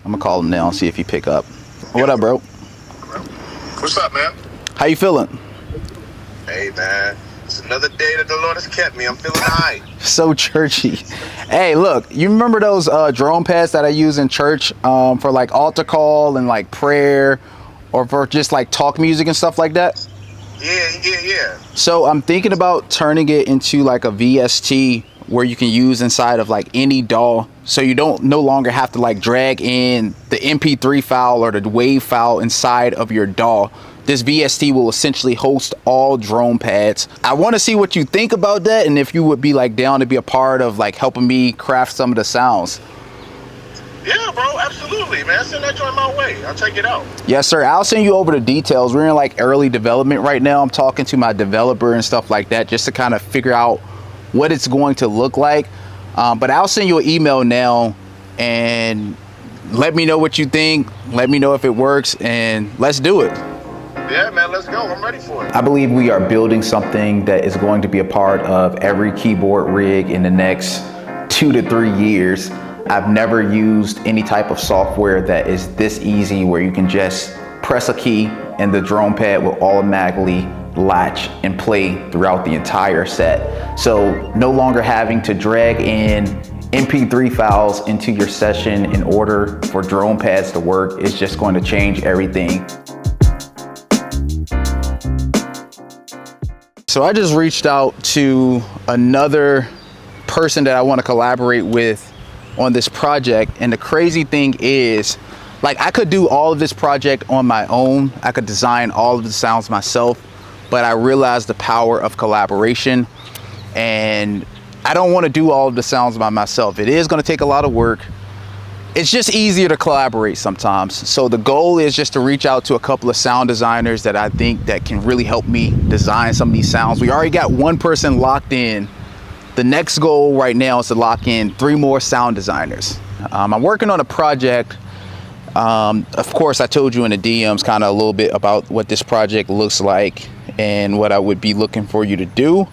I'm gonna call him now and see if he pick up. What up, bro? What's up, man? How you feeling? Hey, man. It's another day that the Lord has kept me. I'm feeling all right. So churchy. Hey, look, you remember those drone pads that I use in church for like altar call and like prayer, or for just like talk music and stuff like that? Yeah. So I'm thinking about turning it into like a VST where you can use inside of like any DAW, so you no longer have to like drag in the MP3 file or the WAV file inside of your DAW. This VST will essentially host all drone pads. I want to see what you think about that, and if you would be like down to be a part of like helping me craft some of the sounds. Yeah, bro, absolutely, man. Send that joint my way. I'll check it out. Yes, sir. I'll send you over the details. We're in like early development right now. I'm talking to my developer and stuff like that just to kind of figure out what it's going to look like. But I'll send you an email now and let me know what you think. Let me know if it works, and let's do it. Yeah, man, let's go. I'm ready for it. I believe we are building something that is going to be a part of every keyboard rig in the next 2 to 3 years. I've never used any type of software that is this easy, where you can just press a key and the drone pad will automatically latch and play throughout the entire set. So no longer having to drag in MP3 files into your session in order for drone pads to work is just going to change everything. So I just reached out to another person that I want to collaborate with on this project, and the crazy thing is, like, I could do all of this project on my own. I could design all of the sounds myself, but I realized the power of collaboration, and I don't want to do all of the sounds by myself. It is going to take a lot of work. It's just easier to collaborate sometimes. So the goal is just to reach out to a couple of sound designers that I think that can really help me design some of these sounds. We already got one person locked in. The next goal right now is to lock in 3 more sound designers. I'm working on a project. Of course, I told you in the DMs kind of a little bit about what this project looks like and what I would be looking for you to do.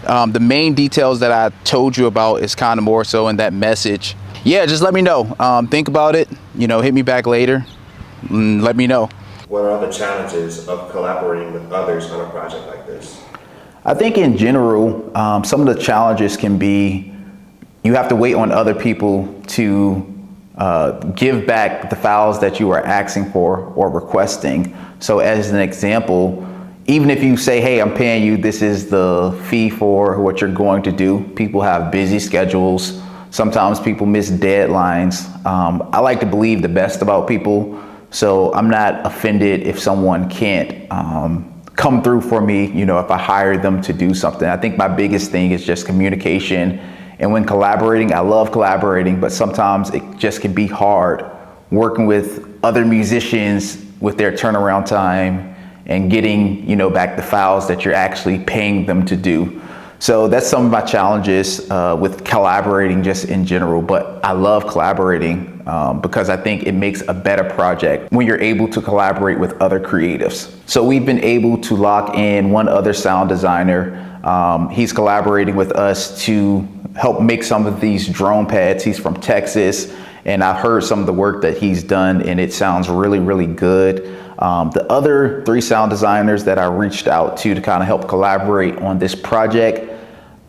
The main details that I told you about is kind of more so in that message. Yeah, just let me know. Think about it. Hit me back later. Let me know. What are the challenges of collaborating with others on a project like this? I think in general, some of the challenges can be you have to wait on other people to give back the files that you are asking for or requesting. So as an example, even if you say, hey, I'm paying you, this is the fee for what you're going to do. People have busy schedules. Sometimes people miss deadlines. I like to believe the best about people, so I'm not offended if someone can't come through for me, if I hire them to do something. I think my biggest thing is just communication. And when collaborating, I love collaborating, but sometimes it just can be hard working with other musicians with their turnaround time and getting, back the files that you're actually paying them to do. So that's some of my challenges with collaborating just in general, but I love collaborating because I think it makes a better project when you're able to collaborate with other creatives. So we've been able to lock in one other sound designer. He's collaborating with us to help make some of these drone pads. He's from Texas, and I've heard some of the work that he's done, and it sounds really, really good. The other 3 sound designers that I reached out to kind of help collaborate on this project,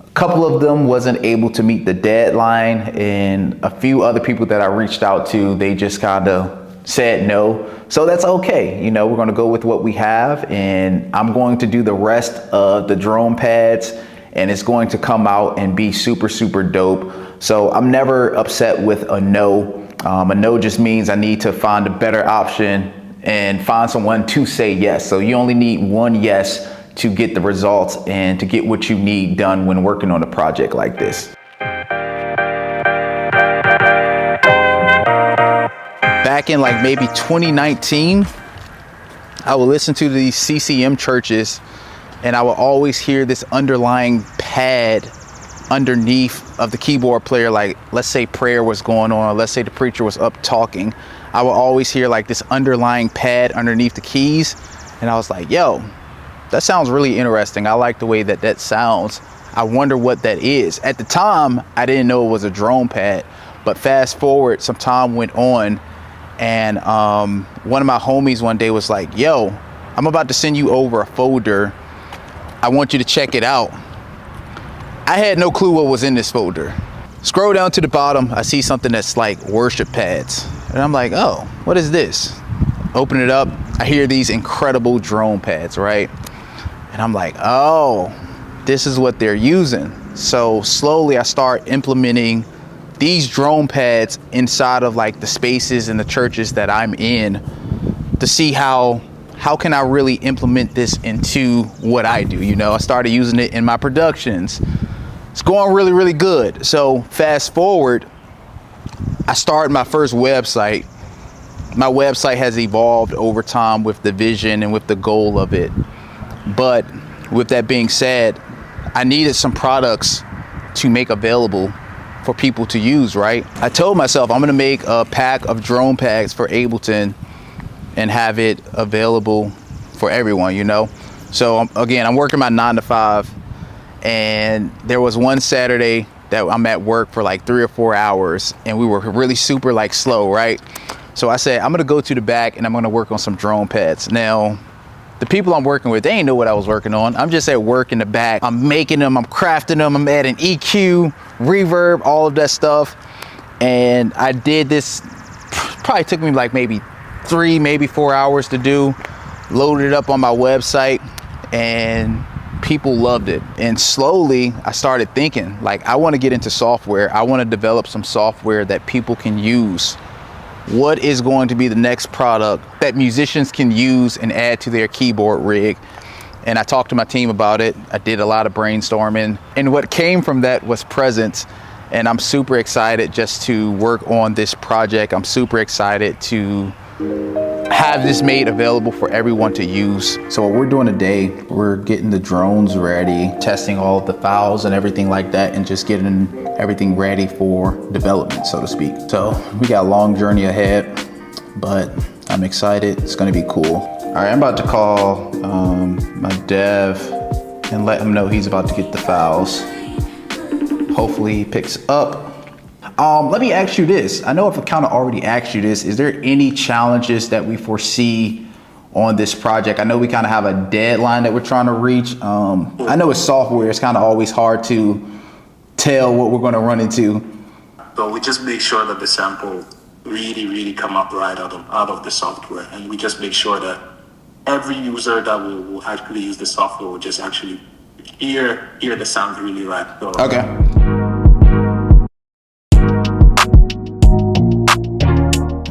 a couple of them wasn't able to meet the deadline, and a few other people that I reached out to, they just kind of said no. So that's okay. We're going to go with what we have, and I'm going to do the rest of the drone pads, and it's going to come out and be super, super dope. So I'm never upset with a no. A no just means I need to find a better option and find someone to say yes. So you only need one yes to get the results and to get what you need done when working on a project like this. Back in like maybe 2019, I would listen to these CCM churches, and I would always hear this underlying pad underneath of the keyboard player. Like, let's say prayer was going on, or let's say the preacher was up talking. I would always hear like this underlying pad underneath the keys. And I was like, yo, that sounds really interesting. I like the way that that sounds. I wonder what that is. At the time, I didn't know it was a drone pad, but fast forward, some time went on, And one of my homies one day was like, yo, I'm about to send you over a folder. I want you to check it out. I had no clue what was in this folder. Scroll down to the bottom, I see something that's like worship pads. And I'm like, oh, what is this? Open it up, I hear these incredible drone pads, right? And I'm like, oh, this is what they're using. So slowly I start implementing these drone pads inside of like the spaces and the churches that I'm in to see how can I really implement this into what I do. You know, I started using it in my productions. It's going really, really good. So fast forward, I started my first website. My website has evolved over time with the vision and with the goal of it. But with that being said, I needed some products to make available for people to use, right? I told myself I'm gonna make a pack of drone pads for Ableton and have it available for everyone, you know? So again, I'm working my 9 to 5, and there was one Saturday that I'm at work for like 3 or 4 hours, and we were really super like slow, right? So I said, I'm gonna go to the back and I'm gonna work on some drone pads. Now, the people I'm working with, they ain't know what I was working on. I'm just at work in the back. I'm making them, I'm crafting them, I'm adding EQ, reverb, all of that stuff. And I did this, probably took me like maybe 3, maybe 4 hours to do. Loaded it up on my website, and people loved it. And slowly I started thinking, like, I want to get into software. I want to develop some software that people can use. What is going to be the next product that musicians can use and add to their keyboard rig? And I talked to my team about it. I did a lot of brainstorming, and what came from that was Presence. And I'm super excited just to work on this project. I'm super excited to have this made available for everyone to use. So what we're doing today, we're getting the drones ready, testing all of the files and everything like that, and just getting everything ready for development, so to speak. So we got a long journey ahead, but I'm excited. It's gonna be cool. All right, I'm about to call my dev and let him know he's about to get the files. Hopefully he picks up. Let me ask you this. I know I've kind of already asked you this. Is there any challenges that we foresee on this project? I know we kind of have a deadline that we're trying to reach. I know it's software. It's kind of always hard to tell what we're going to run into. So we just make sure that the sample really come up right out of the software. And we just make sure that every user that will actually use the software will just actually hear the sound really right. So, okay.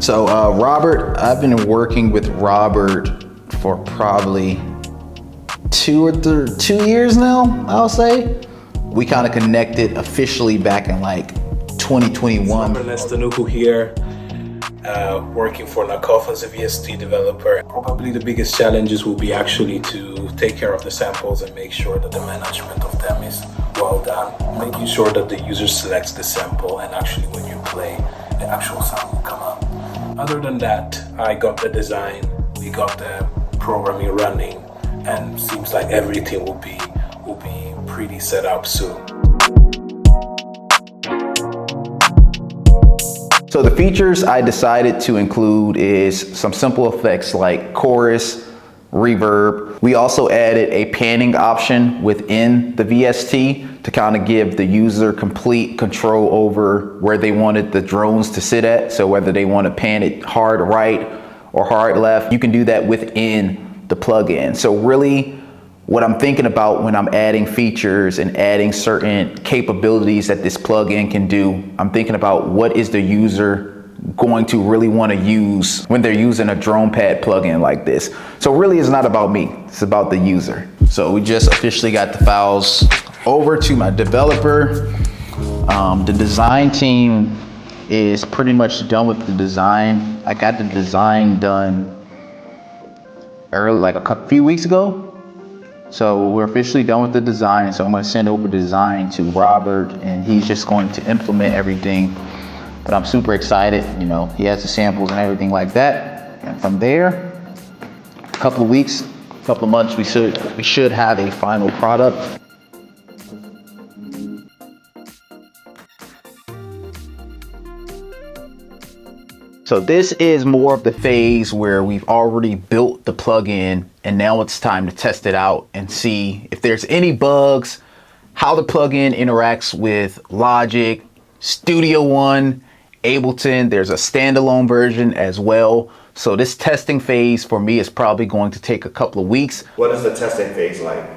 So Robert, I've been working with Robert for probably 2 years now, I'll say. We kind of connected officially back in like 2021. Robert Nestanuku here, working for Nakov as a VST developer. Probably the biggest challenges will be actually to take care of the samples and make sure that the management of them is well done. Making sure that the user selects the sample and actually when you play, the actual sound will come out. Other than that, I got the design, we got the programming running, and seems like everything will be pretty set up soon. So the features I decided to include is some simple effects like chorus, reverb. We also added a panning option within the VST to kind of give the user complete control over where they wanted the drones to sit at. So whether they want to pan it hard right or hard left, you can do that within the plugin. So really what I'm thinking about when I'm adding features and adding certain capabilities that this plugin can do, I'm thinking about what is the user going to really want to use when they're using a drone pad plugin like this. So really it's not about me, it's about the user. So we just officially got the files over to my developer. The design team is pretty much done with the design. I got the design done early, like a few weeks ago. So we're officially done with the design. So I'm going to send over the design to Robert and he's just going to implement everything. But I'm super excited, you know, he has the samples and everything like that. And from there, a couple of weeks, a couple of months, we should have a final product. So this is more of the phase where we've already built the plugin, and now it's time to test it out and see if there's any bugs, how the plugin interacts with Logic, Studio One, Ableton. There's a standalone version as well. So this testing phase for me is probably going to take a couple of weeks. What is the testing phase like?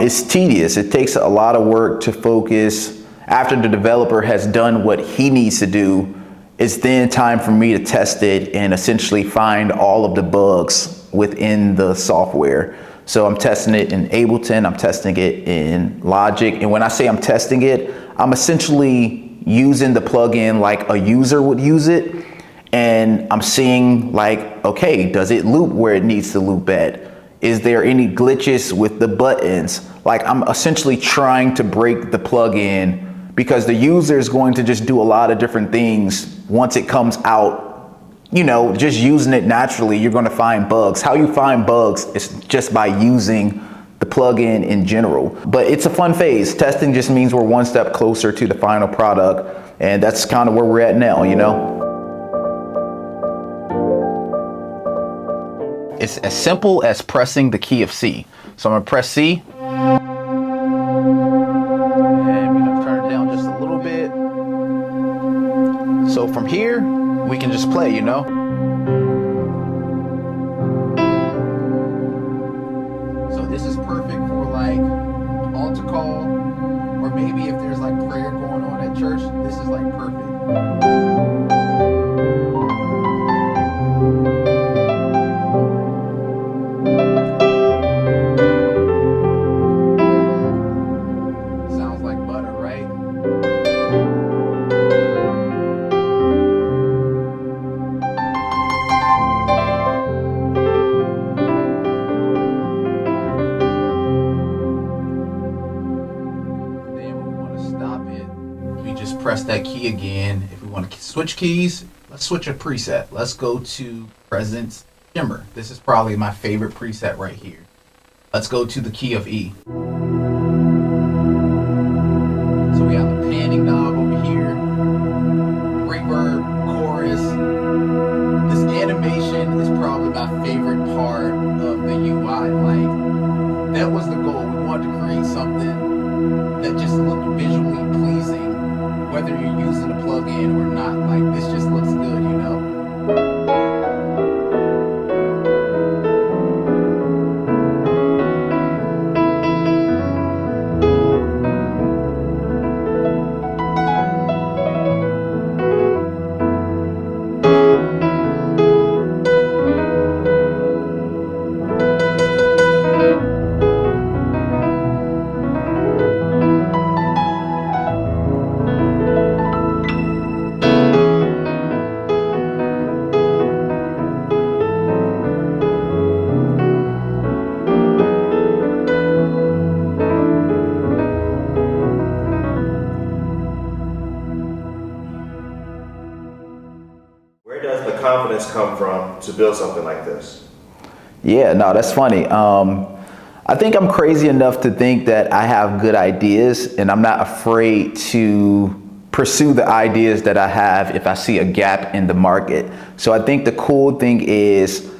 It's tedious. It takes a lot of work to focus. After the developer has done what he needs to do, it's then time for me to test it and essentially find all of the bugs within the software. So I'm testing it in Ableton, I'm testing it in Logic. And when I say I'm testing it, I'm essentially using the plugin like a user would use it. And I'm seeing like, okay, does it loop where it needs to loop at? Is there any glitches with the buttons? Like, I'm essentially trying to break the plugin, because the user is going to just do a lot of different things once it comes out. You know, just using it naturally, you're going to find bugs. How you find bugs is just by using the plugin in general. But it's a fun phase. Testing just means we're one step closer to the final product, and that's kind of where we're at now, you know? It's as simple as pressing the key of C. So I'm gonna press C. So from here, we can just play, you know? So this is perfect for like altar call, or maybe if there's like prayer going on at church, this is like perfect. Press that key again. If we want to switch keys, let's switch a preset. Let's go to Presence Shimmer. This is probably my favorite preset right here. Let's go to the key of E. So we have a panning knob over here, reverb, chorus. This animation is probably my favorite part of the UI. Like, that was the goal. We wanted to create something that just looked visually pleasing, whether you're using a plugin or not. Like, this just looks good, you know? Confidence come from to build something like this? Yeah, no, that's funny. I think I'm crazy enough to think that I have good ideas, and I'm not afraid to pursue the ideas that I have if I see a gap in the market. So I think the cool thing is,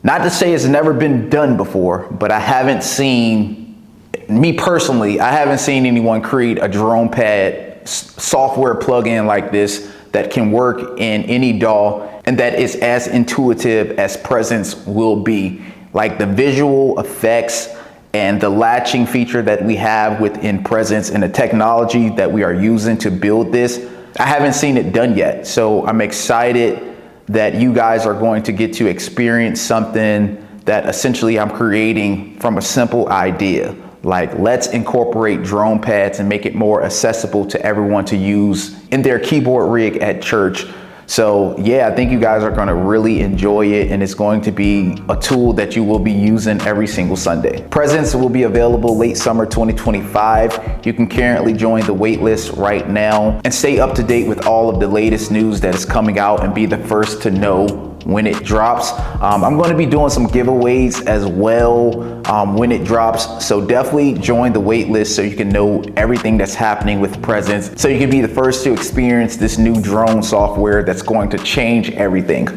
not to say it's never been done before, but I haven't seen, me personally, I haven't seen anyone create a drone pad software plugin like this that can work in any DAW and that is as intuitive as Presence will be. Like, the visual effects and the latching feature that we have within Presence and the technology that we are using to build this, I haven't seen it done yet. So I'm excited that you guys are going to get to experience something that essentially I'm creating from a simple idea. Like, let's incorporate drone pads and make it more accessible to everyone to use in their keyboard rig at church. So yeah, I think you guys are going to really enjoy it, and it's going to be a tool that you will be using every single Sunday. Presence will be available late summer 2025. You can currently join the waitlist right now and stay up to date with all of the latest news that is coming out and be the first to know when it drops. I'm going to be doing some giveaways as well when it drops. So definitely join the wait list so you can know everything that's happening with Presence. So you can be the first to experience this new drone software that's going to change everything.